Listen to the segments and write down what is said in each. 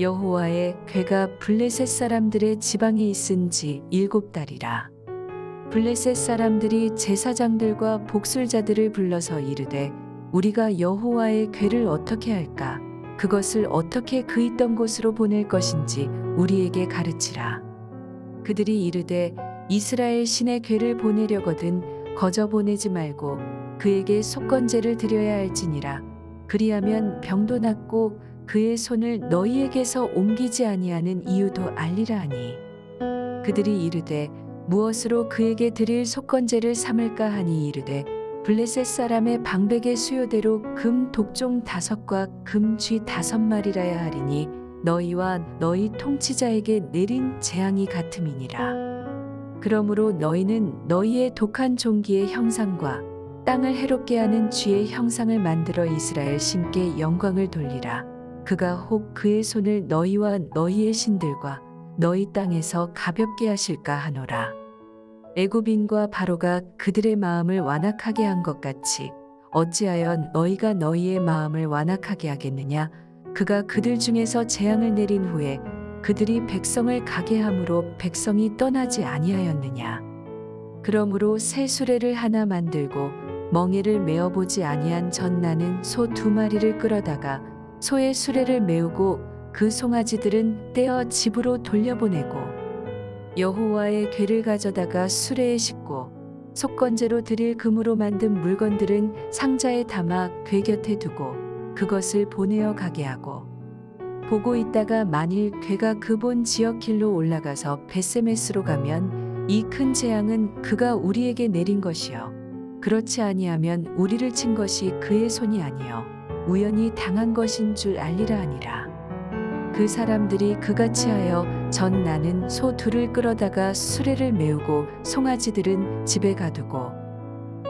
여호와의 궤가 블레셋 사람들의 지방에 있은 지 7달이라. 블레셋 사람들이 제사장들과 복술자들을 불러서 이르되 우리가 여호와의 궤를 어떻게 할까? 그것을 어떻게 그 있던 곳으로 보낼 것인지 우리에게 가르치라. 그들이 이르되 이스라엘 신의 궤를 보내려거든 거저 보내지 말고 그에게 속건제를 드려야 할지니라. 그리하면 병도 낫고 그의 손을 너희에게서 옮기지 아니하는 이유도 알리라 하니. 그들이 이르되 무엇으로 그에게 드릴 속건제를 삼을까 하니 이르되 블레셋 사람의 방백의 수요대로 금 독종 5과 금 쥐 5마리라야 하리니 너희와 너희 통치자에게 내린 재앙이 같음이니라. 그러므로 너희는 너희의 독한 종기의 형상과 땅을 해롭게 하는 쥐의 형상을 만들어 이스라엘 신께 영광을 돌리라. 그가 혹 그의 손을 너희와 너희의 신들과 너희 땅에서 가볍게 하실까 하노라. 애굽인과 바로가 그들의 마음을 완악하게 한 것 같이 어찌하여 너희가 너희의 마음을 완악하게 하겠느냐? 그가 그들 중에서 재앙을 내린 후에 그들이 백성을 가게 함으로 백성이 떠나지 아니하였느냐? 그러므로 새 수레를 하나 만들고 멍에를 메어보지 아니한 전나는 소 2마리를 끌어다가 소의 수레를 메우고 그 송아지들은 떼어 집으로 돌려보내고 여호와의 궤를 가져다가 수레에 싣고 속건제로 드릴 금으로 만든 물건들은 상자에 담아 궤 곁에 두고 그것을 보내어 가게 하고 보고 있다가 만일 궤가 그 본 지역 길로 올라가서 벳세메스로 가면 이 큰 재앙은 그가 우리에게 내린 것이요 그렇지 아니하면 우리를 친 것이 그의 손이 아니요 우연히 당한 것인 줄 알리라 하니라. 그 사람들이 그같이 하여 전 나는 소 2를 끌어다가 수레를 메우고 송아지들은 집에 가두고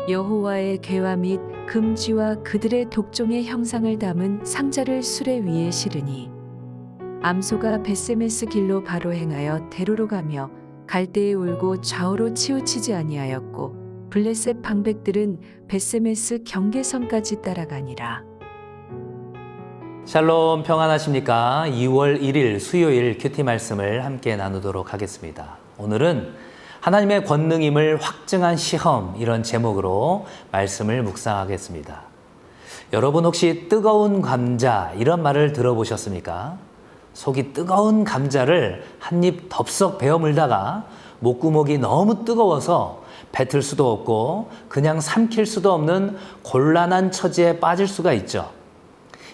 여호와의 궤와 및 금쥐와 그들의 독종의 형상을 담은 상자를 수레 위에 실으니 암소가 벳세메스 길로 바로 행하여 대로로 가며 갈대에 울고 좌우로 치우치지 아니하였고 블레셋 방백들은 벳세메스 경계선까지 따라가니라. 샬롬, 평안하십니까? 2월 1일 수요일 큐티 말씀을 함께 나누도록 하겠습니다. 오늘은 하나님의 권능임을 확증한 시험, 이런 제목으로 말씀을 묵상하겠습니다. 여러분 혹시 뜨거운 감자 이런 말을 들어보셨습니까? 속이 뜨거운 감자를 한 입 덥석 베어 물다가 목구멍이 너무 뜨거워서 뱉을 수도 없고 그냥 삼킬 수도 없는 곤란한 처지에 빠질 수가 있죠.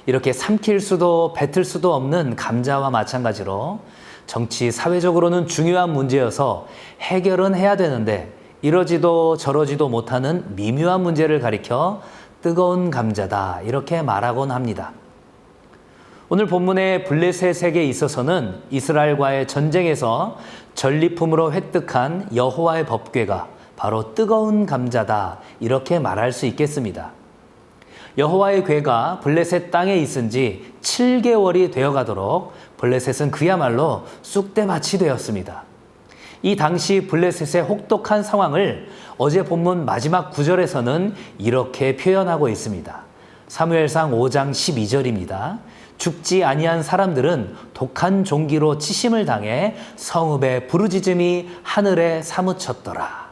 이렇게 삼킬 수도 뱉을 수도 없는 감자와 마찬가지로 정치, 사회적으로는 중요한 문제여서 해결은 해야 되는데 이러지도 저러지도 못하는 미묘한 문제를 가리켜 뜨거운 감자다 이렇게 말하곤 합니다. 오늘 본문의 블레셋에게 있어서는 이스라엘과의 전쟁에서 전리품으로 획득한 여호와의 법궤가 바로 뜨거운 감자다 이렇게 말할 수 있겠습니다. 여호와의 궤가 블레셋 땅에 있은 지 7개월이 되어가도록 블레셋은 그야말로 쑥대밭이 되었습니다. 이 당시 블레셋의 혹독한 상황을 어제 본문 마지막 구절에서는 이렇게 표현하고 있습니다. 사무엘상 5장 12절입니다. 죽지 아니한 사람들은 독한 종기로 치심을 당해 성읍의 부르짖음이 하늘에 사무쳤더라.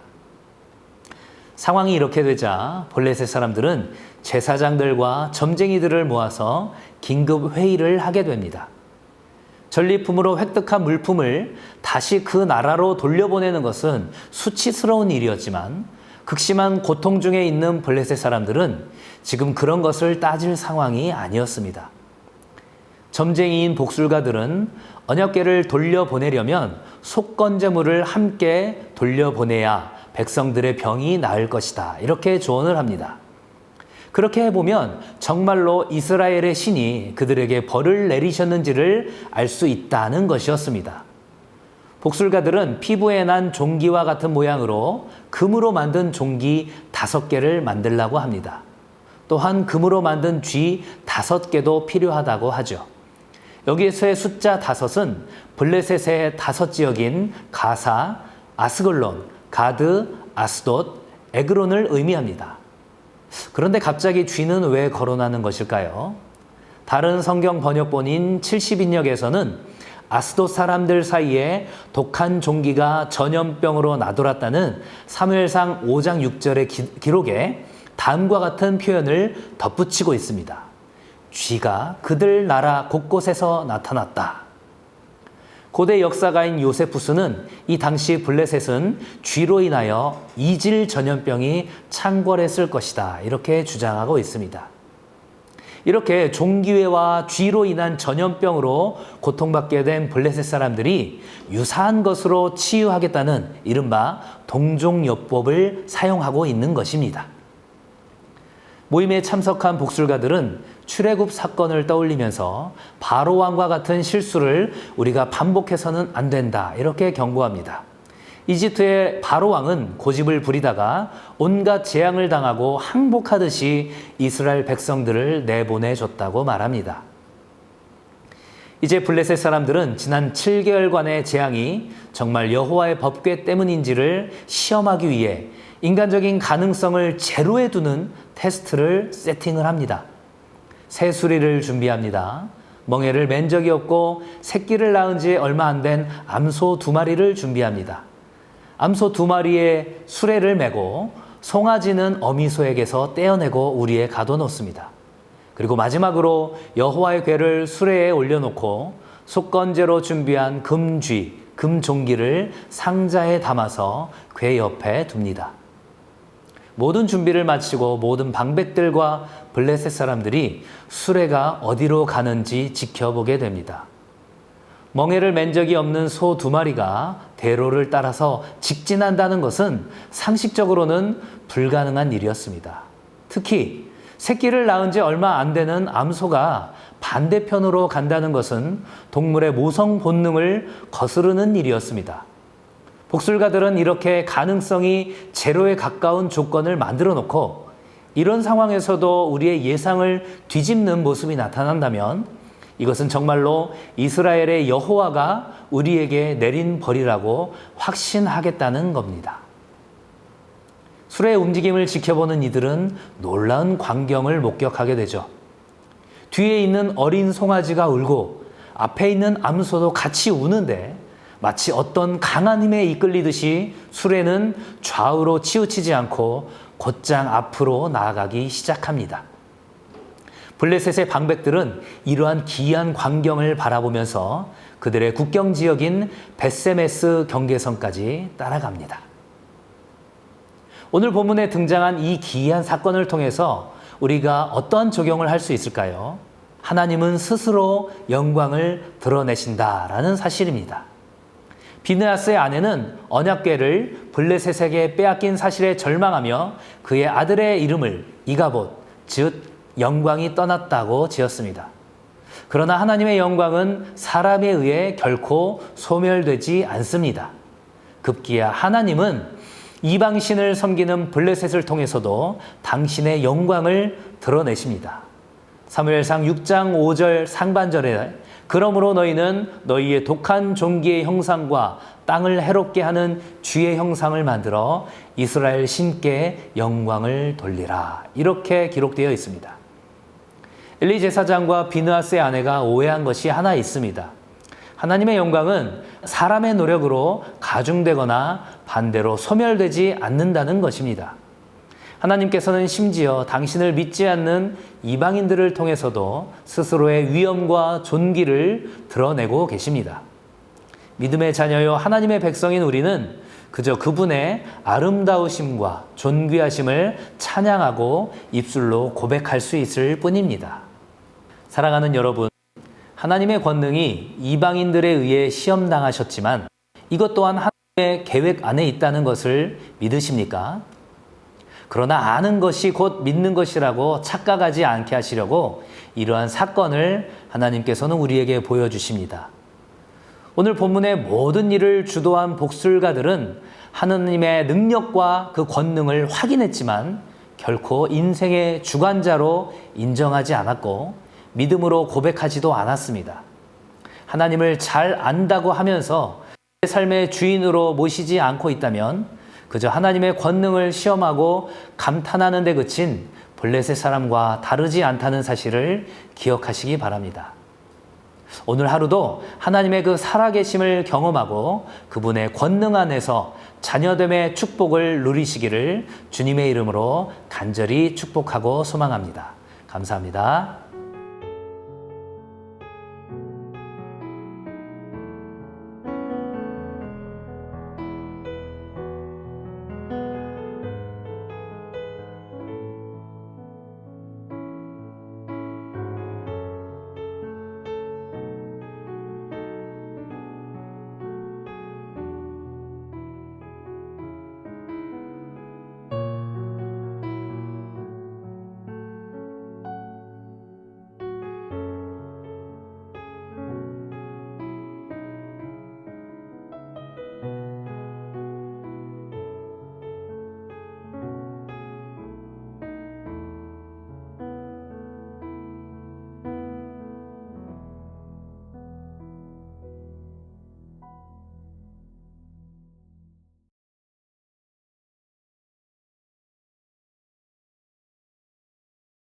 상황이 이렇게 되자 블레셋 사람들은 제사장들과 점쟁이들을 모아서 긴급 회의를 하게 됩니다. 전리품으로 획득한 물품을 다시 그 나라로 돌려보내는 것은 수치스러운 일이었지만 극심한 고통 중에 있는 블레셋 사람들은 지금 그런 것을 따질 상황이 아니었습니다. 점쟁이인 복술가들은 언약궤를 돌려보내려면 속건제물을 함께 돌려보내야 백성들의 병이 나을 것이다 이렇게 조언을 합니다. 그렇게 해보면 정말로 이스라엘의 신이 그들에게 벌을 내리셨는지를 알 수 있다는 것이었습니다. 복술가들은 피부에 난 종기와 같은 모양으로 금으로 만든 종기 5개를 만들라고 합니다. 또한 금으로 만든 쥐 5개도 필요하다고 하죠. 여기에서의 숫자 5은 블레셋의 5지역인 가사, 아스글론, 가드, 아스돗, 에그론을 의미합니다. 그런데 갑자기 쥐는 왜 거론하는 것일까요? 다른 성경 번역본인 70인역에서는 아스돗 사람들 사이에 독한 종기가 전염병으로 나돌았다는 사무엘상 5장 6절의 기록에 다음과 같은 표현을 덧붙이고 있습니다. 쥐가 그들 나라 곳곳에서 나타났다. 고대 역사가인 요세푸스는 이 당시 블레셋은 쥐로 인하여 이질 전염병이 창궐했을 것이다, 이렇게 주장하고 있습니다. 이렇게 종기회와 쥐로 인한 전염병으로 고통받게 된 블레셋 사람들이 유사한 것으로 치유하겠다는 이른바 동종요법을 사용하고 있는 것입니다. 모임에 참석한 복술가들은 출애굽 사건을 떠올리면서 바로 왕과 같은 실수를 우리가 반복해서는 안 된다, 이렇게 경고합니다. 이집트의 바로 왕은 고집을 부리다가 온갖 재앙을 당하고 항복하듯이 이스라엘 백성들을 내보내줬다고 말합니다. 이제 블레셋 사람들은 지난 7개월간의 재앙이 정말 여호와의 법궤 때문인지를 시험하기 위해 인간적인 가능성을 제로에 두는 테스트를 세팅을 합니다. 새수리를 준비합니다. 멍에를 맨 적이 없고 새끼를 낳은 지 얼마 안 된 암소 2마리를 준비합니다. 암소 2마리에 수레를 메고 송아지는 어미소에게서 떼어내고 우리에 가둬놓습니다. 그리고 마지막으로 여호와의 궤를 수레에 올려놓고 속건제로 준비한 금쥐, 금종기를 상자에 담아서 궤 옆에 둡니다. 모든 준비를 마치고 모든 방백들과 블레셋 사람들이 수레가 어디로 가는지 지켜보게 됩니다. 멍에를 맨 적이 없는 소 2마리가 대로를 따라서 직진한다는 것은 상식적으로는 불가능한 일이었습니다. 특히 새끼를 낳은 지 얼마 안 되는 암소가 반대편으로 간다는 것은 동물의 모성 본능을 거스르는 일이었습니다. 복술가들은 이렇게 가능성이 제로에 가까운 조건을 만들어 놓고 이런 상황에서도 우리의 예상을 뒤집는 모습이 나타난다면 이것은 정말로 이스라엘의 여호와가 우리에게 내린 벌이라고 확신하겠다는 겁니다. 수레의 움직임을 지켜보는 이들은 놀라운 광경을 목격하게 되죠. 뒤에 있는 어린 송아지가 울고 앞에 있는 암소도 같이 우는데 마치 어떤 강한 힘에 이끌리듯이 수레는 좌우로 치우치지 않고 곧장 앞으로 나아가기 시작합니다. 블레셋의 방백들은 이러한 기이한 광경을 바라보면서 그들의 국경 지역인 벳세메스 경계선까지 따라갑니다. 오늘 본문에 등장한 이 기이한 사건을 통해서 우리가 어떠한 적용을 할 수 있을까요? 하나님은 스스로 영광을 드러내신다라는 사실입니다. 비느하스의 아내는 언약궤를 블레셋에게 빼앗긴 사실에 절망하며 그의 아들의 이름을 이가봇, 즉 영광이 떠났다고 지었습니다. 그러나 하나님의 영광은 사람에 의해 결코 소멸되지 않습니다. 급기야 하나님은 이방신을 섬기는 블레셋을 통해서도 당신의 영광을 드러내십니다. 사무엘상 6장 5절 상반절에 그러므로 너희는 너희의 독한 종기의 형상과 땅을 해롭게 하는 쥐의 형상을 만들어 이스라엘 신께 영광을 돌리라, 이렇게 기록되어 있습니다. 엘리 제사장과 비느하스의 아내가 오해한 것이 하나 있습니다. 하나님의 영광은 사람의 노력으로 가중되거나 반대로 소멸되지 않는다는 것입니다. 하나님께서는 심지어 당신을 믿지 않는 이방인들을 통해서도 스스로의 위엄과 존귀를 드러내고 계십니다. 믿음의 자녀요 하나님의 백성인 우리는 그저 그분의 아름다우심과 존귀하심을 찬양하고 입술로 고백할 수 있을 뿐입니다. 사랑하는 여러분, 하나님의 권능이 이방인들에 의해 시험당하셨지만 이것 또한 하나님의 계획 안에 있다는 것을 믿으십니까? 그러나 아는 것이 곧 믿는 것이라고 착각하지 않게 하시려고 이러한 사건을 하나님께서는 우리에게 보여주십니다. 오늘 본문의 모든 일을 주도한 복술가들은 하나님의 능력과 그 권능을 확인했지만 결코 인생의 주관자로 인정하지 않았고 믿음으로 고백하지도 않았습니다. 하나님을 잘 안다고 하면서 내 삶의 주인으로 모시지 않고 있다면 그저 하나님의 권능을 시험하고 감탄하는 데 그친 블레셋 사람과 다르지 않다는 사실을 기억하시기 바랍니다. 오늘 하루도 하나님의 그 살아계심을 경험하고 그분의 권능 안에서 자녀됨의 축복을 누리시기를 주님의 이름으로 간절히 축복하고 소망합니다. 감사합니다.